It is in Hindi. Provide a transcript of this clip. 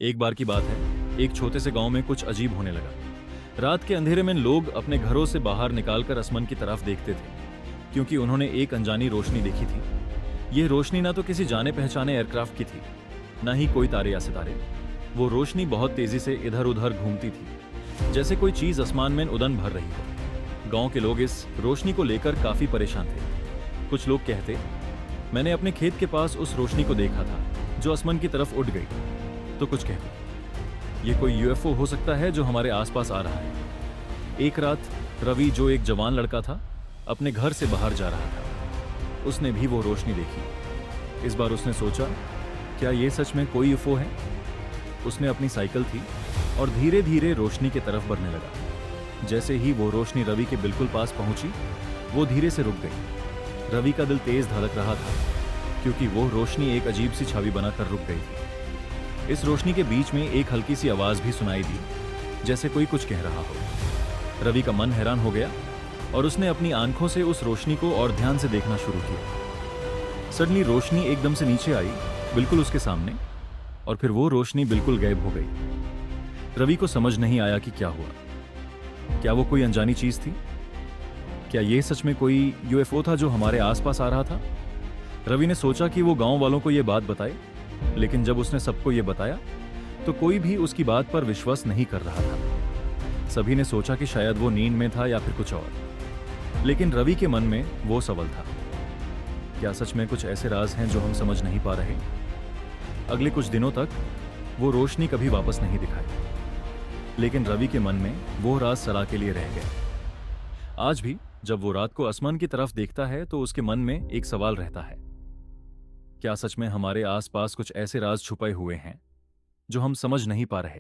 एक बार की बात है, एक छोटे से गांव में कुछ अजीब होने लगा। रात के अंधेरे में लोग अपने घरों से बाहर निकालकर आसमान की तरफ देखते थे, क्योंकि उन्होंने एक अनजानी रोशनी देखी थी। यह रोशनी ना तो किसी जाने पहचाने एयरक्राफ्ट की थी, ना ही कोई तारे या सितारे। वो रोशनी बहुत तेजी से इधर उधर घूमती थी, जैसे कोई चीज आसमान में उड़न भर रही हो। गांव के लोग इस रोशनी को लेकर काफी परेशान थे। कुछ लोग कहते, मैंने अपने खेत के पास उस रोशनी को देखा था जो आसमान की तरफ उड़ गई। तो कुछ कहते, ये कोई यूएफओ हो सकता है जो हमारे आसपास आ रहा है। एक रात रवि, जो एक जवान लड़का था, अपने घर से बाहर जा रहा था। उसने भी वो रोशनी देखी। इस बार उसने सोचा, क्या ये सच में कोई यूएफओ है? उसने अपनी साइकिल थी और धीरे धीरे रोशनी की तरफ बढ़ने लगा। जैसे ही वो रोशनी रवि के बिल्कुल पास पहुंची, वो धीरे से रुक गई। रवि का दिल तेज धड़क रहा था, क्योंकि वो रोशनी एक अजीब सी छवि बनाकर रुक गई थी। इस रोशनी के बीच में एक हल्की सी आवाज भी सुनाई दी, जैसे कोई कुछ कह रहा हो। रवि का मन हैरान हो गया और उसने अपनी आंखों से उस रोशनी को और ध्यान से देखना शुरू किया। सडनली रोशनी एकदम से नीचे आई, बिल्कुल उसके सामने, और फिर वो रोशनी बिल्कुल गायब हो गई। रवि को समझ नहीं आया कि क्या हुआ। क्या वो कोई अनजानी चीज थी? क्या ये सच में कोई यूएफओ था जो हमारे आसपास आ रहा था? रवि ने सोचा कि वो गांव वालों को ये बात बताए, लेकिन जब उसने सबको ये बताया तो कोई भी उसकी बात पर विश्वास नहीं कर रहा था। सभी ने सोचा कि शायद वो नींद में था या फिर कुछ और। लेकिन रवि के मन में वो सवाल था, क्या सच में कुछ ऐसे राज हैं जो हम समझ नहीं पा रहे? अगले कुछ दिनों तक वो रोशनी कभी वापस नहीं दिखाई, लेकिन रवि के मन में वो राज सदा के लिए रह गए। आज भी जब वो रात को आसमान की तरफ देखता है तो उसके मन में एक सवाल रहता है, क्या सच में हमारे आसपास कुछ ऐसे राज छुपे हुए हैं जो हम समझ नहीं पा रहे?